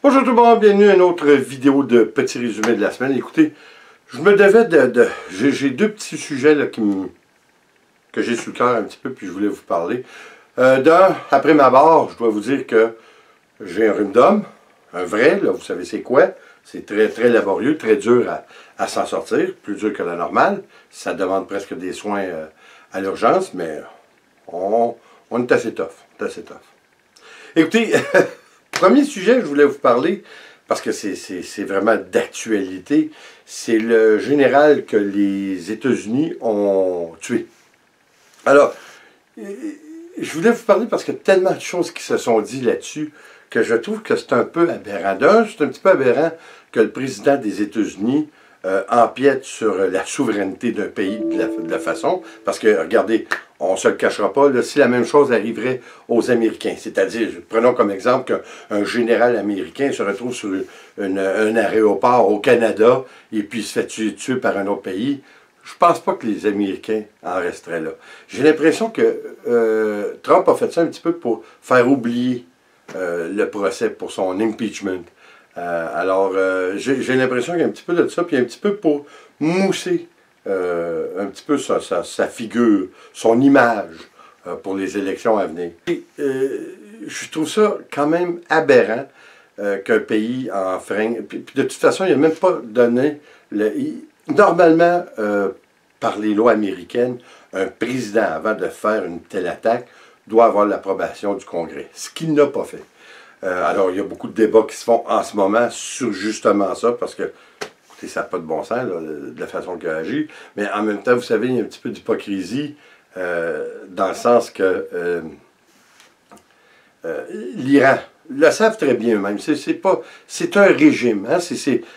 Bonjour tout le monde, bienvenue à une autre vidéo de petit résumé de la semaine. Écoutez, je me devais j'ai deux petits sujets là, que j'ai sous le cœur un petit peu, puis je voulais vous parler. Après ma barre, je dois vous dire que j'ai un rhume d'homme, un vrai, là, vous savez c'est quoi. C'est très, très laborieux, très dur à s'en sortir, plus dur que la normale. Ça demande presque des soins à l'urgence, mais on est assez tough, Écoutez, premier sujet, je voulais vous parler, parce que c'est vraiment d'actualité, c'est le général que les États-Unis ont tué. Alors, je voulais vous parler parce qu'il y a tellement de choses qui se sont dites là-dessus que je trouve que c'est un peu aberrant. D'un, c'est un petit peu aberrant que le président des États-Unis empiète sur la souveraineté d'un pays de la façon, parce que, regardez, on ne se le cachera pas, là, si la même chose arriverait aux Américains, c'est-à-dire, prenons comme exemple qu'un général américain se retrouve sur un aéroport au Canada et puis se fait tuer par un autre pays, je ne pense pas que les Américains en resteraient là. J'ai l'impression que Trump a fait ça un petit peu pour faire oublier le procès pour son impeachment. Alors, j'ai l'impression qu'il y a un petit peu de ça, puis un petit peu pour mousser un petit peu sa figure, son image pour les élections à venir. Et, je trouve ça quand même aberrant qu'un pays enfreigne. Puis de toute façon, il n'a même pas donné... Normalement, par les lois américaines, un président, avant de faire une telle attaque, doit avoir l'approbation du Congrès, ce qu'il n'a pas fait. Alors, il y a beaucoup de débats qui se font en ce moment sur justement ça, parce que, écoutez, ça n'a pas de bon sens, là, de la façon qu'il agit, mais en même temps, vous savez, il y a un petit peu d'hypocrisie, dans le sens que l'Iran le savent très bien eux-mêmes, c'est un régime, hein?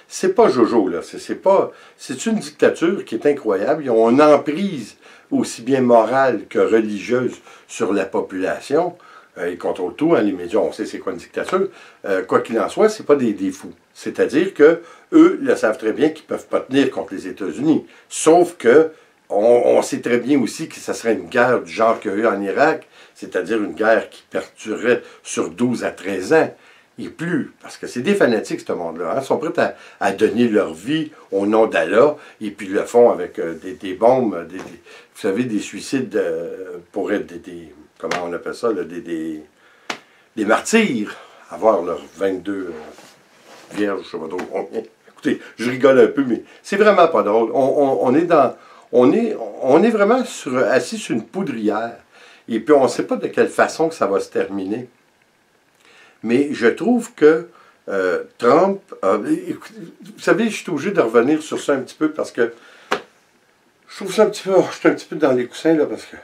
C'est pas Jojo, là, c'est une dictature qui est incroyable, ils ont une emprise aussi bien morale que religieuse sur la population. Ils contrôlent tout, hein, les médias, on sait c'est quoi une dictature. Quoi qu'il en soit, c'est pas des fous. C'est-à-dire que eux le savent très bien qu'ils ne peuvent pas tenir contre les États-Unis. Sauf que on sait très bien aussi que ça serait une guerre du genre qu'il y a eu en Irak, c'est-à-dire une guerre qui perdurerait sur 12 à 13 ans. Et plus, parce que c'est des fanatiques, ce monde-là. Hein? Ils sont prêts à donner leur vie au nom d'Allah, et puis ils le font avec des bombes, vous savez, des suicides pour être comment on appelle ça, là, des martyrs, avoir leurs 22 vierges, je sais pas trop. Écoutez, je rigole un peu, mais c'est vraiment pas drôle. On est vraiment assis sur une poudrière, et puis on ne sait pas de quelle façon que ça va se terminer. Mais je trouve que Trump... vous savez, je suis obligé de revenir sur ça un petit peu, parce que je trouve ça un petit peu... je suis un petit peu dans les coussins, là, parce que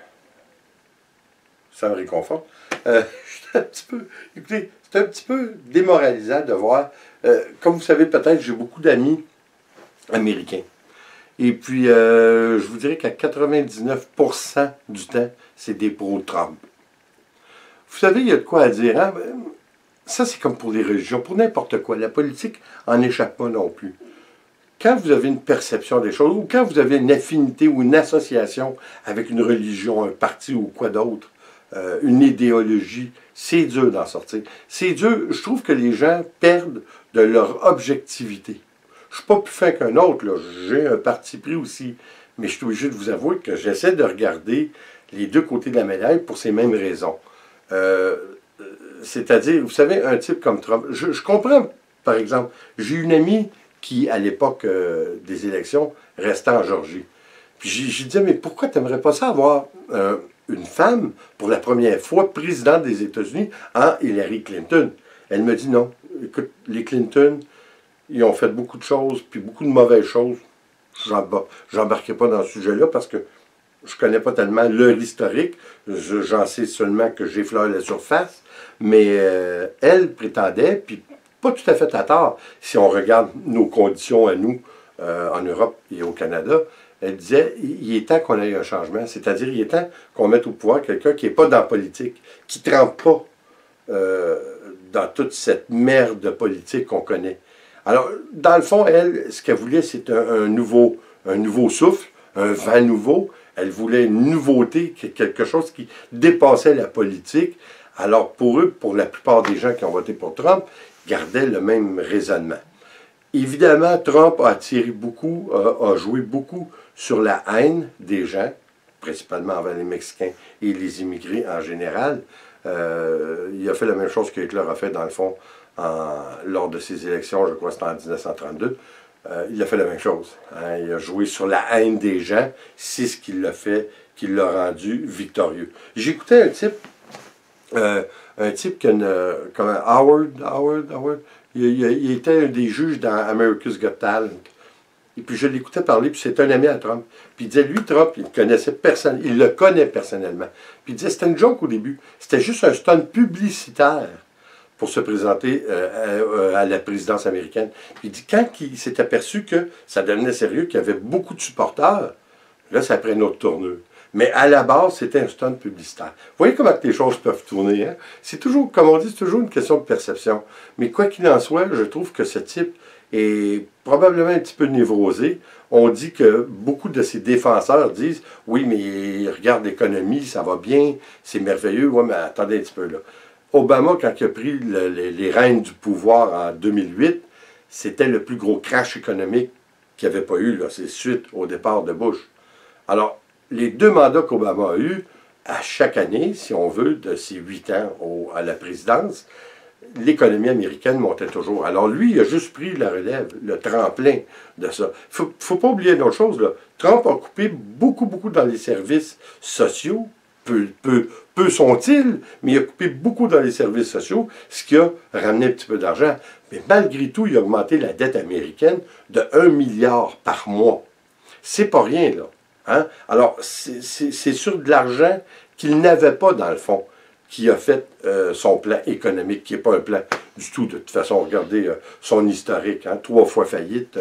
ça me réconforte. Écoutez, c'est un petit peu démoralisant de voir, comme vous savez peut-être, j'ai beaucoup d'amis américains. Et puis, je vous dirais qu'à 99% du temps, c'est des pro-Trump. Vous savez, il y a de quoi à dire. Hein? Ça, c'est comme pour les religions, pour n'importe quoi. La politique n'en échappe pas non plus. Quand vous avez une perception des choses, ou quand vous avez une affinité ou une association avec une religion, un parti ou quoi d'autre, une idéologie, c'est dur d'en sortir. C'est dur, je trouve que les gens perdent de leur objectivité. Je ne suis pas plus fin qu'un autre, j'ai un parti pris aussi, mais je suis obligé de vous avouer que j'essaie de regarder les deux côtés de la médaille pour ces mêmes raisons. C'est-à-dire, vous savez, un type comme Trump, je comprends, par exemple, j'ai une amie qui, à l'époque des élections, restait en Georgie. Puis j'ai dit, mais pourquoi tu n'aimerais pas ça avoir une femme, pour la première fois, présidente des États-Unis, en Hillary Clinton? Elle me dit non. Écoute, les Clinton, ils ont fait beaucoup de choses, puis beaucoup de mauvaises choses. J'embarquerai pas dans ce sujet-là parce que je ne connais pas tellement leur historique. J'en sais seulement que j'effleure la surface. Mais elle prétendait, puis pas tout à fait à tort, si on regarde nos conditions à nous, en Europe et au Canada, elle disait, il est temps qu'on ait un changement. C'est-à-dire, il est temps qu'on mette au pouvoir quelqu'un qui n'est pas dans la politique, qui ne trempe pas dans toute cette merde politique qu'on connaît. Alors, dans le fond, elle, ce qu'elle voulait, c'est un nouveau souffle, un vent nouveau. Elle voulait une nouveauté, quelque chose qui dépassait la politique. Alors, pour eux, pour la plupart des gens qui ont voté pour Trump, gardaient le même raisonnement. Évidemment, Trump a attiré beaucoup, a joué beaucoup sur la haine des gens, principalement envers les Mexicains et les immigrés en général. Il a fait la même chose que Hitler a fait, dans le fond, lors de ses élections, je crois que c'était en 1932. Il a fait la même chose. Hein. Il a joué sur la haine des gens. C'est ce qui l'a fait, qui l'a rendu victorieux. J'écoutais un type comme Howard. Il était un des juges dans America's Got Talent. Et puis je l'écoutais parler, puis c'est un ami à Trump. Puis il disait, lui, Trump, il le connaît personnellement. Puis il disait, c'était une joke au début. C'était juste un stunt publicitaire pour se présenter à la présidence américaine. Puis il dit, quand il s'est aperçu que ça devenait sérieux, qu'il y avait beaucoup de supporters, là, ça prenait une autre tournure. Mais à la base, c'était un stunt publicitaire. Vous voyez comment les choses peuvent tourner, hein? C'est toujours, comme on dit, c'est toujours une question de perception. Mais quoi qu'il en soit, je trouve que ce type est probablement un petit peu névrosé. On dit que beaucoup de ses défenseurs disent « Oui, mais regarde l'économie, ça va bien, c'est merveilleux. » Oui, mais attendez un petit peu là. Obama, quand il a pris les rênes du pouvoir en 2008, c'était le plus gros crash économique qu'il n'y avait pas eu. C'est suite au départ de Bush. Alors, les 2 mandats qu'Obama a eus, à chaque année, si on veut, de ses 8 ans à la présidence, l'économie américaine montait toujours. Alors lui, il a juste pris la relève, le tremplin de ça. Il ne faut pas oublier une autre chose, là. Trump a coupé beaucoup dans les services sociaux. Peu sont-ils, mais il a coupé beaucoup dans les services sociaux, ce qui a ramené un petit peu d'argent. Mais malgré tout, il a augmenté la dette américaine de 1 milliard par mois. C'est pas rien, là. Hein? Alors, c'est sur de l'argent qu'il n'avait pas, dans le fond, qui a fait son plan économique, qui n'est pas un plan du tout. De toute façon, regardez son historique, hein, 3 fois faillite.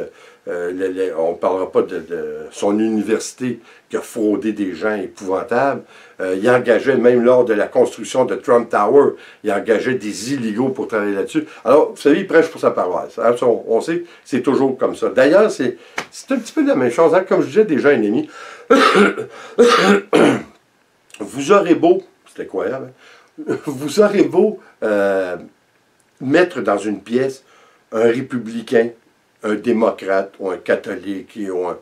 On ne parlera pas de son université qui a fraudé des gens épouvantables. Il engageait, même lors de la construction de Trump Tower, il engageait des illégaux pour travailler là-dessus. Alors, vous savez, il prêche pour sa paroisse. Hein, on sait, c'est toujours comme ça. D'ailleurs, c'est un petit peu la même chose. Hein, comme je disais déjà, un ami, vous aurez beau, c'est incroyable, hein, vous aurez beau mettre dans une pièce un républicain, un démocrate, ou un catholique, ou un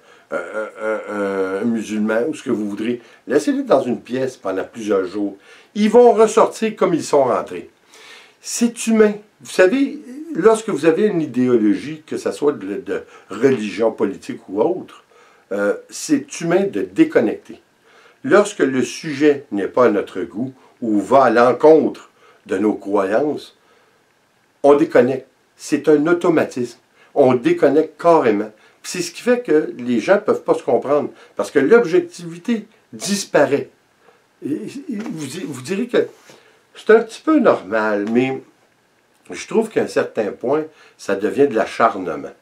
musulman, ou ce que vous voudrez. Laissez-les dans une pièce pendant plusieurs jours. Ils vont ressortir comme ils sont rentrés. C'est humain. Vous savez, lorsque vous avez une idéologie, que ce soit de religion, politique ou autre, c'est humain de déconnecter. Lorsque le sujet n'est pas à notre goût ou va à l'encontre de nos croyances, on déconnecte. C'est un automatisme. On déconnecte carrément. C'est ce qui fait que les gens ne peuvent pas se comprendre. Parce que l'objectivité disparaît. Vous direz que c'est un petit peu normal, mais je trouve qu'à un certain point, ça devient de l'acharnement.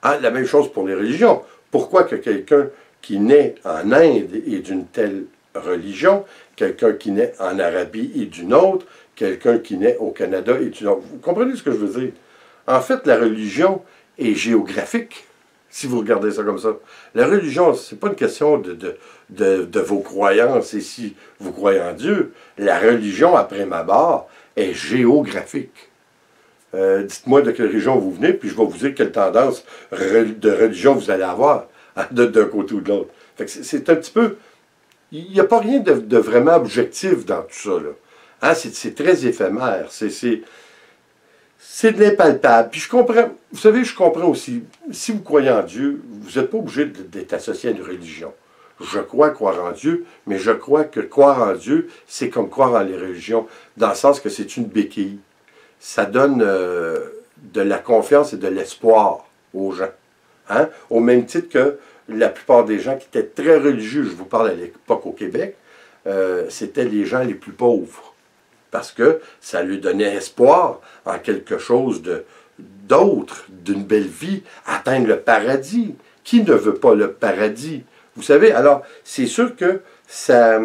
Ah, la même chose pour les religions. Pourquoi que quelqu'un qui naît en Inde est d'une telle religion, quelqu'un qui naît en Arabie est d'une autre, quelqu'un qui naît au Canada est d'une autre? Vous comprenez ce que je veux dire? En fait, la religion est géographique, si vous regardez ça comme ça. La religion, ce n'est pas une question de vos croyances et si vous croyez en Dieu. La religion, après ma barre, est géographique. Dites-moi de quelle région vous venez, puis je vais vous dire quelle tendance de religion vous allez avoir, d'un côté ou de l'autre. C'est un petit peu... Il n'y a pas rien de vraiment objectif dans tout ça, là. Hein, c'est très éphémère. C'est de l'impalpable. Puis je comprends, vous savez, je comprends aussi, si vous croyez en Dieu, vous n'êtes pas obligé d'être associé à une religion. Je crois croire en Dieu, mais je crois que croire en Dieu, c'est comme croire en les religions, dans le sens que c'est une béquille. Ça donne de la confiance et de l'espoir aux gens. Hein? Au même titre que la plupart des gens qui étaient très religieux, je vous parle à l'époque au Québec, c'était les gens les plus pauvres. Parce que ça lui donnait espoir en quelque chose d'autre, d'une belle vie, atteindre le paradis. Qui ne veut pas le paradis? Vous savez, alors, c'est sûr que ça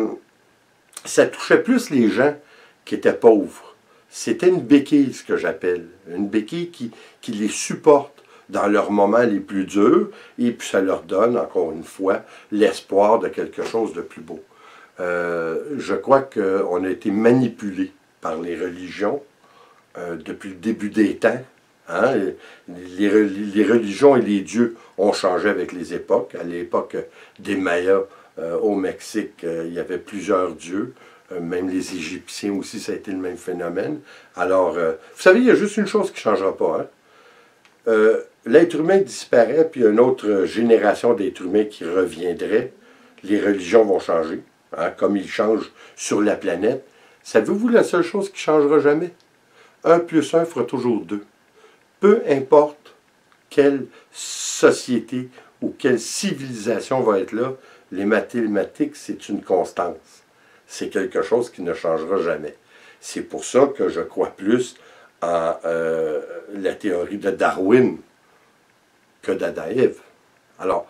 touchait plus les gens qui étaient pauvres. C'était une béquille, ce que j'appelle. Une béquille qui les supporte dans leurs moments les plus durs, et puis ça leur donne, encore une fois, l'espoir de quelque chose de plus beau. Je crois qu'on a été manipulé par les religions depuis le début des temps. Hein? Les religions et les dieux ont changé avec les époques. À l'époque des Mayas au Mexique, il y avait plusieurs dieux. Même les Égyptiens aussi, ça a été le même phénomène. Alors, vous savez, il y a juste une chose qui ne changera pas. Hein? L'être humain disparaît, puis une autre génération d'êtres humains qui reviendrait. Les religions vont changer, hein, comme ils changent sur la planète. Savez-vous la seule chose qui ne changera jamais? 1 plus 1 fera toujours 2. Peu importe quelle société ou quelle civilisation va être là, les mathématiques, c'est une constance. C'est quelque chose qui ne changera jamais. C'est pour ça que je crois plus en la théorie de Darwin que d'Adam et Ève. Alors,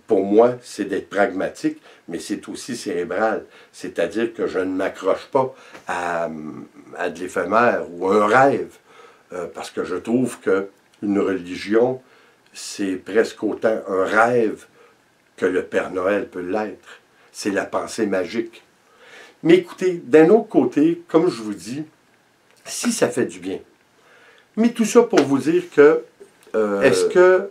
pour moi, c'est d'être pragmatique, mais c'est aussi cérébral. C'est-à-dire que je ne m'accroche pas à de l'éphémère ou à un rêve, parce que je trouve qu'une religion, c'est presque autant un rêve que le Père Noël peut l'être. C'est la pensée magique. Mais écoutez, d'un autre côté, comme je vous dis, si ça fait du bien. Mais tout ça pour vous dire que, est-ce que,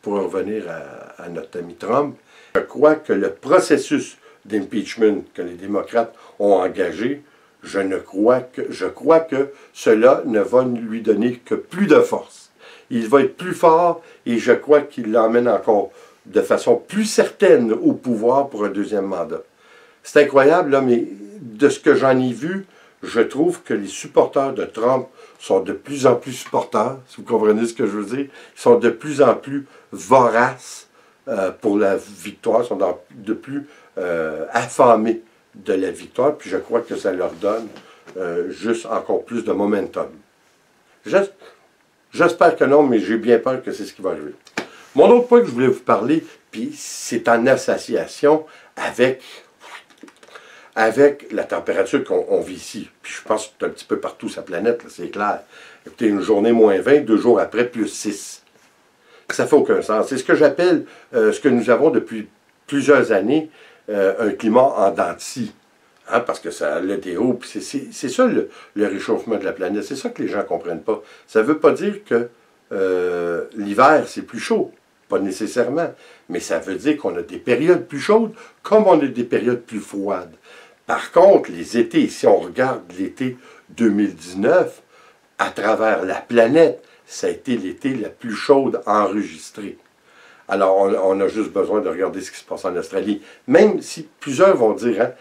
pour revenir à notre ami Trump, je crois que le processus d'impeachment que les démocrates ont engagé, je crois que cela ne va lui donner que plus de force. Il va être plus fort et je crois qu'il l'emmène encore de façon plus certaine au pouvoir pour un deuxième mandat. C'est incroyable, là, mais de ce que j'en ai vu, je trouve que les supporters de Trump sont de plus en plus supporters, si vous comprenez ce que je veux dire. Ils sont de plus en plus voraces pour la victoire, ils sont de plus affamés de la victoire, puis je crois que ça leur donne juste encore plus de momentum. J'espère que non, mais j'ai bien peur que c'est ce qui va arriver. Mon autre point que je voulais vous parler, puis c'est en association avec la température qu'on vit ici. Puis je pense que c'est un petit peu partout sur la planète, c'est clair. Écoutez, une journée moins 20, 2 jours après, plus 6. Ça ne fait aucun sens. C'est ce que j'appelle, ce que nous avons depuis plusieurs années, un climat en dents de scie. Hein, parce que ça a des hauts, puis c'est ça le réchauffement de la planète. C'est ça que les gens ne comprennent pas. Ça ne veut pas dire que l'hiver, c'est plus chaud. Pas nécessairement. Mais ça veut dire qu'on a des périodes plus chaudes, comme on a des périodes plus froides. Par contre, les étés, si on regarde l'été 2019, à travers la planète, ça a été l'été la plus chaude enregistrée. Alors, on a juste besoin de regarder ce qui se passe en Australie. Même si plusieurs vont dire, hein,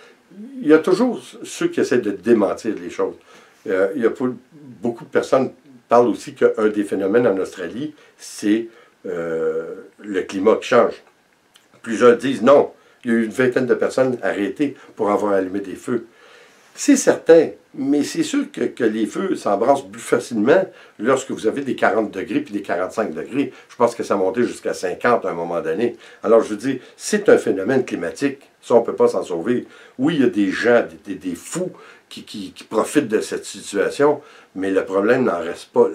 il y a toujours ceux qui essaient de démentir les choses. Beaucoup de personnes parlent aussi qu'un des phénomènes en Australie, c'est le climat qui change. Plusieurs disent non. Il y a eu une vingtaine de personnes arrêtées pour avoir allumé des feux. C'est certain, mais c'est sûr que les feux s'embrassent plus facilement lorsque vous avez des 40 degrés puis des 45 degrés. Je pense que ça montait jusqu'à 50 à un moment donné. Alors, je veux dire, c'est un phénomène climatique. Ça, on ne peut pas s'en sauver. Oui, il y a des gens, des fous qui profitent de cette situation, mais le problème n'en reste pas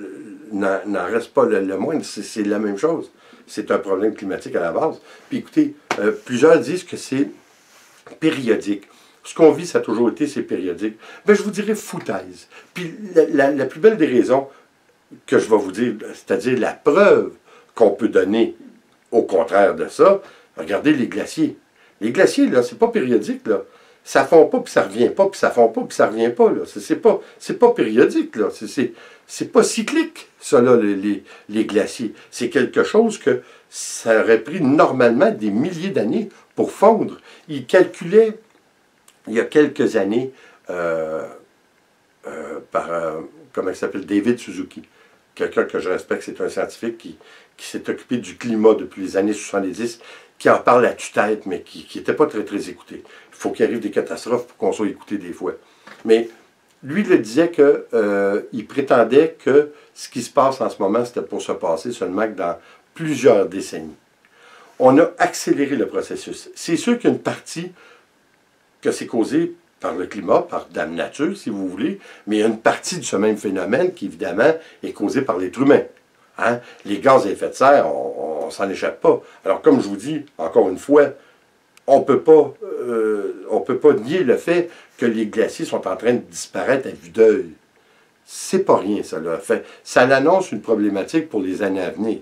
le moindre. C'est la même chose. C'est un problème climatique à la base. Puis écoutez, plusieurs disent que c'est périodique. Ce qu'on vit, ça a toujours été, c'est périodique. Ben, je vous dirais foutaise. Puis la plus belle des raisons que je vais vous dire, c'est-à-dire la preuve qu'on peut donner au contraire de ça, regardez les glaciers. Les glaciers, là, c'est pas périodique, là. Ça fond pas, puis ça revient pas, puis ça fond pas, puis ça revient pas, là. C'est pas périodique, là. C'est pas cyclique, ça, là, les glaciers. C'est quelque chose que ça aurait pris normalement des milliers d'années pour fondre. Ils calculaient, il y a quelques années, comment il s'appelle, David Suzuki, quelqu'un que je respecte, c'est un scientifique qui s'est occupé du climat depuis les années 70, qui en parle à tue-tête, mais qui n'était pas très, très écouté. Il faut qu'il arrive des catastrophes pour qu'on soit écouté des fois. Mais lui, il disait qu'il prétendait que ce qui se passe en ce moment, c'était pour se passer seulement que dans plusieurs décennies. On a accéléré le processus. C'est sûr qu'il y a une partie que c'est causé par le climat, par Dame Nature, si vous voulez, mais il y a une partie de ce même phénomène qui, évidemment, est causé par l'être humain. Hein? Les gaz à effet de serre, on ne s'en échappe pas. Alors, comme je vous dis, encore une fois, on peut pas nier le fait que les glaciers sont en train de disparaître à vue d'œil. C'est pas rien, ça. Là. Fait, ça annonce une problématique pour les années à venir.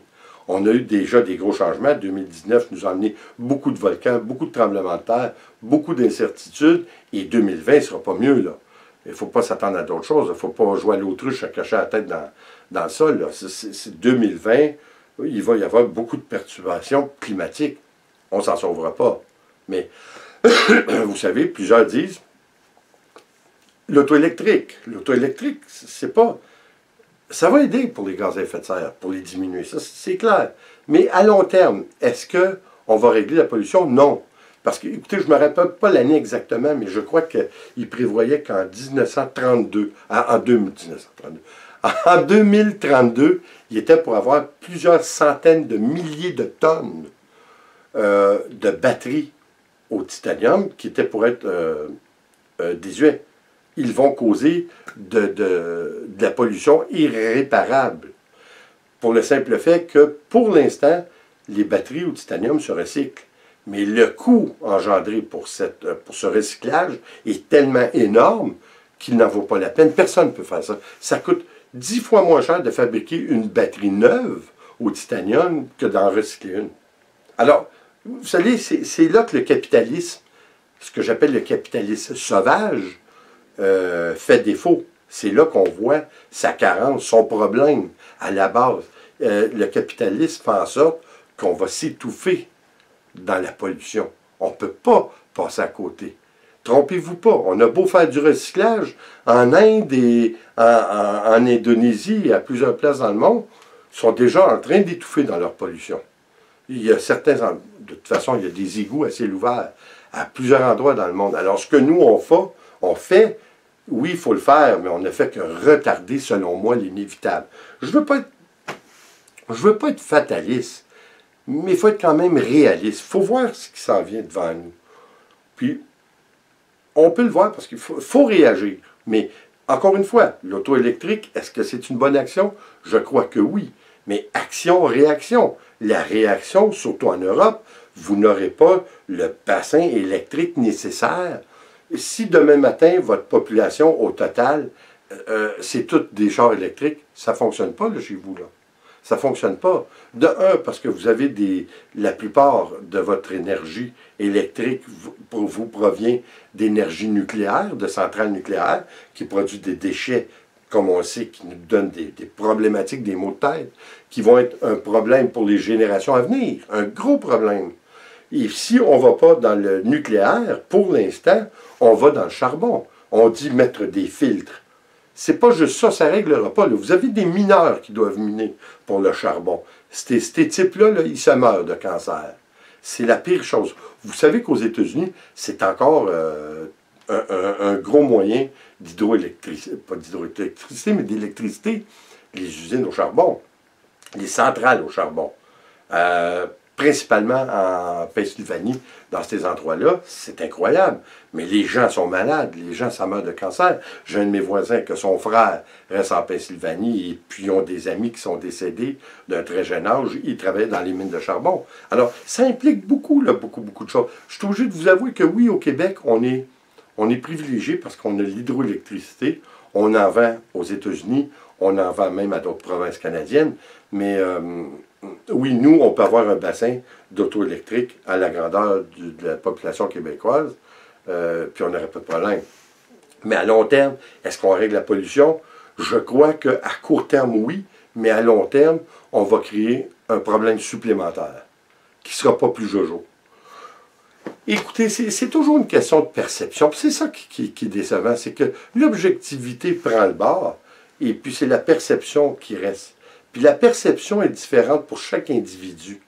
On a eu déjà des gros changements. 2019 nous a amené beaucoup de volcans, beaucoup de tremblements de terre, beaucoup d'incertitudes. Et 2020 ne sera pas mieux, là. Il ne faut pas s'attendre à d'autres choses. Il ne faut pas jouer à l'autruche à cacher la tête dans le sol. C'est 2020, il va y avoir beaucoup de perturbations climatiques. On ne s'en sauvera pas. Mais, vous savez, plusieurs disent, l'auto électrique, c'est pas... Ça va aider pour les gaz à effet de serre, pour les diminuer, ça c'est clair. Mais à long terme, est-ce qu'on va régler la pollution? Non. Parce que, écoutez, je ne me rappelle pas l'année exactement, mais je crois qu'il prévoyait qu'en 1932, en 2032, il était pour avoir plusieurs centaines de milliers de tonnes de batteries au titanium qui étaient pour être désuets. Ils vont causer de la pollution irréparable. Pour le simple fait que, pour l'instant, les batteries au titanium se recyclent. Mais le coût engendré pour ce recyclage est tellement énorme qu'il n'en vaut pas la peine. Personne ne peut faire ça. Ça coûte 10 fois moins cher de fabriquer une batterie neuve au titanium que d'en recycler une. Alors, vous savez, c'est là que le capitalisme, ce que j'appelle le capitalisme sauvage, fait défaut. C'est là qu'on voit sa carence, son problème à la base. Le capitalisme fait en sorte qu'on va s'étouffer dans la pollution. On ne peut pas passer à côté. Trompez-vous pas, on a beau faire du recyclage, en Inde et en Indonésie et à plusieurs places dans le monde, sont déjà en train d'étouffer dans leur pollution. Il y a certains, de toute façon, il y a des égouts à ciel ouvert à plusieurs endroits dans le monde. Alors, ce que nous, on fait, oui, il faut le faire, mais on ne fait que retarder, selon moi, l'inévitable. Je veux pas être fataliste, mais il faut être quand même réaliste. Il faut voir ce qui s'en vient devant nous. Puis, on peut le voir parce qu'il faut réagir. Mais, encore une fois, l'auto électrique, est-ce que c'est une bonne action? Je crois que oui. Mais action, réaction. La réaction, surtout en Europe, vous n'aurez pas le bassin électrique nécessaire. Si demain matin, votre population, au total, c'est toutes des chars électriques, ça ne fonctionne pas là, chez vous. Là. Ça ne fonctionne pas. De un, parce que vous avez la plupart de votre énergie électrique vous provient d'énergie nucléaire, de centrales nucléaires, qui produisent des déchets, comme on sait, qui nous donnent des problématiques, des maux de tête, qui vont être un problème pour les générations à venir, un gros problème. Et si on ne va pas dans le nucléaire, pour l'instant, on va dans le charbon. On dit mettre des filtres. C'est pas juste ça, ça ne réglera pas. Là. Vous avez des mineurs qui doivent miner pour le charbon. Ces types-là, là, ils se meurent de cancer. C'est la pire chose. Vous savez qu'aux États-Unis, c'est encore un gros moyen d'hydroélectricité, pas d'hydroélectricité, mais d'électricité, les usines au charbon, les centrales au charbon. Principalement en Pennsylvanie, dans ces endroits-là, c'est incroyable. Mais les gens sont malades, les gens, ça meurt de cancer. J'ai un de mes voisins que son frère reste en Pennsylvanie et puis ils ont des amis qui sont décédés d'un très jeune âge. Ils travaillaient dans les mines de charbon. Alors, ça implique beaucoup, là, beaucoup de choses. Je suis obligé de vous avouer que oui, au Québec, on est privilégié parce qu'on a l'hydroélectricité. On en vend aux États-Unis, on en vend même à d'autres provinces canadiennes. Mais oui, nous, on peut avoir un bassin d'auto électrique à la grandeur de la population québécoise, puis on n'aurait pas de problème. Mais à long terme, est-ce qu'on règle la pollution? Je crois qu'à court terme, oui, mais à long terme, on va créer un problème supplémentaire qui ne sera pas plus jojo. Écoutez, c'est toujours une question de perception. C'est ça qui est décevant, c'est que l'objectivité prend le bord, et puis c'est la perception qui reste. Puis la perception est différente pour chaque individu.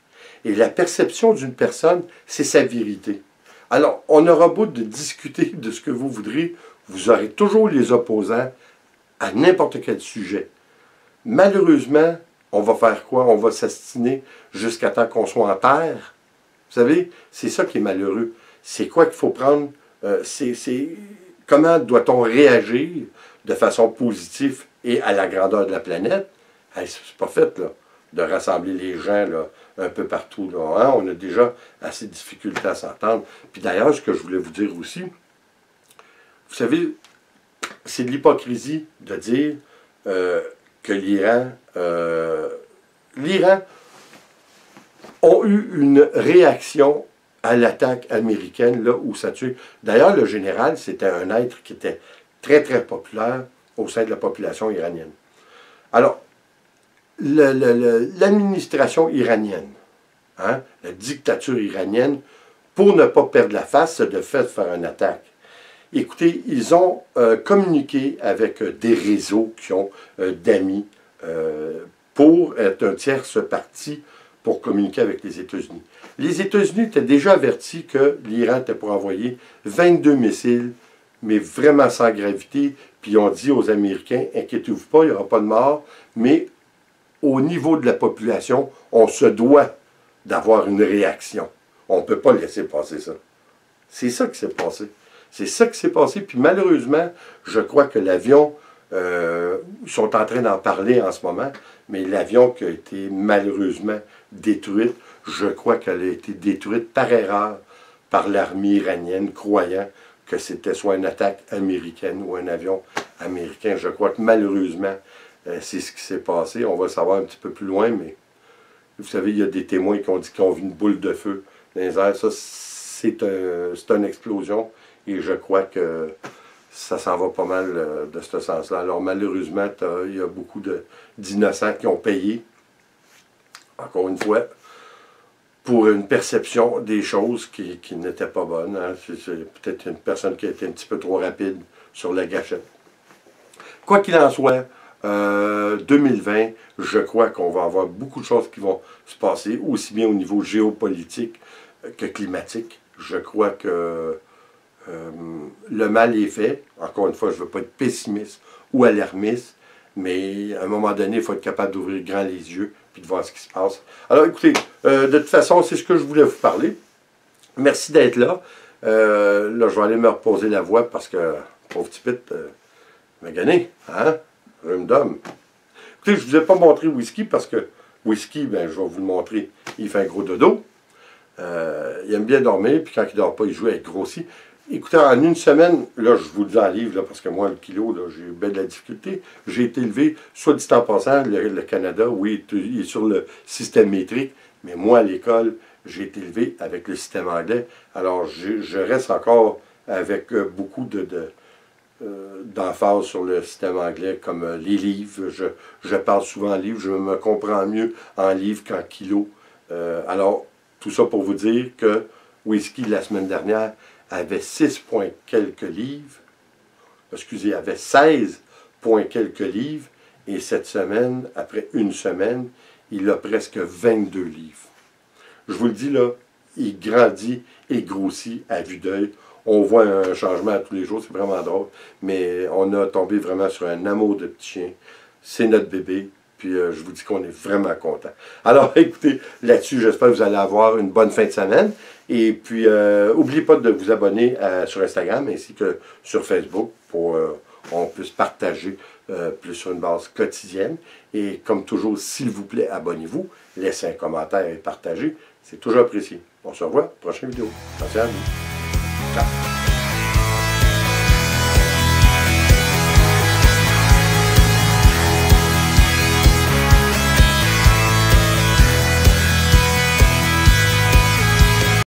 Et la perception d'une personne, c'est sa vérité. Alors, on aura beau de discuter de ce que vous voudrez, vous aurez toujours les opposants à n'importe quel sujet. Malheureusement, on va faire quoi? On va s'astiner jusqu'à temps qu'on soit en terre. Vous savez, c'est ça qui est malheureux. C'est quoi qu'il faut prendre? Comment doit-on réagir de façon positive et à la grandeur de la planète? Hey, c'est pas fait, là, de rassembler les gens là, un peu partout. Là, hein? On a déjà assez de difficultés à s'entendre. Puis d'ailleurs, ce que je voulais vous dire aussi, vous savez, c'est de l'hypocrisie de dire que l'Iran ont eu une réaction à l'attaque américaine, là où ça tue. D'ailleurs, le général, c'était un être qui était très, très populaire au sein de la population iranienne. Alors, l'administration iranienne, hein, la dictature iranienne, pour ne pas perdre la face, c'est de fait de faire une attaque. Écoutez, ils ont communiqué avec des réseaux qui ont d'amis pour être un tierce parti pour communiquer avec les États-Unis. Les États-Unis étaient déjà avertis que l'Iran était pour envoyer 22 missiles, mais vraiment sans gravité, puis ils ont dit aux Américains, inquiétez-vous pas, il n'y aura pas de mort, mais au niveau de la population, on se doit d'avoir une réaction. On ne peut pas laisser passer ça. C'est ça qui s'est passé. C'est ça qui s'est passé, puis malheureusement, je crois que l'avion, ils sont en train d'en parler en ce moment, mais l'avion qui a été malheureusement détruite, je crois qu'elle a été détruite par erreur par l'armée iranienne, croyant que c'était soit une attaque américaine ou un avion américain. Je crois que malheureusement, c'est ce qui s'est passé. On va le savoir un petit peu plus loin, mais vous savez, il y a des témoins qui ont dit qu'ils ont vu une boule de feu dans les airs. Ça, c'est une explosion et je crois que ça s'en va pas mal de ce sens-là. Alors malheureusement, il y a beaucoup d'innocents qui ont payé, encore une fois, pour une perception des choses qui n'étaient pas bonnes. Hein. C'est peut-être une personne qui a été un petit peu trop rapide sur la gâchette. Quoi qu'il en soit, 2020, je crois qu'on va avoir beaucoup de choses qui vont se passer, aussi bien au niveau géopolitique que climatique. Je crois que le mal est fait. Encore une fois, je ne veux pas être pessimiste ou alarmiste, mais à un moment donné, il faut être capable d'ouvrir grand les yeux et de voir ce qui se passe. Alors écoutez, de toute façon, c'est ce que je voulais vous parler. Merci d'être là. Là, je vais aller me reposer la voix parce que, pauvre petit pit, m'a gagné, hein? Rhume d'homme. Écoutez, je ne vous ai pas montré whisky parce que whisky, ben, je vais vous le montrer. Il fait un gros dodo. Il aime bien dormir, puis quand il ne dort pas, il joue avec grossi. Écoutez, en une semaine, là, je vous le dis en livre, là, parce que moi, le kilo, j'ai eu bien de la difficulté. J'ai été élevé, soit dit en passant, le Canada, oui, il est sur le système métrique, mais moi, à l'école, j'ai été élevé avec le système anglais. Alors, je reste encore avec beaucoup d'emphase sur le système anglais, comme les livres. Je parle souvent en livre, je me comprends mieux en livre qu'en kilo. Alors, tout ça pour vous dire que Whisky, la semaine dernière, avait 6 points quelques livres, excusez, avait 16 points quelques livres, et cette semaine, après une semaine, il a presque 22 livres. Je vous le dis là, il grandit et grossit à vue d'œil. On voit un changement tous les jours, c'est vraiment drôle, mais on a tombé vraiment sur un amour de petit chien. C'est notre bébé. Puis je vous dis qu'on est vraiment content. Alors écoutez, là-dessus, j'espère que vous allez avoir une bonne fin de semaine. Et puis, n'oubliez pas de vous abonner sur Instagram ainsi que sur Facebook pour qu'on puisse partager plus sur une base quotidienne. Et comme toujours, s'il vous plaît, abonnez-vous, laissez un commentaire et partagez. C'est toujours apprécié. On se revoit, prochaine vidéo. Attention à vous. Ciao.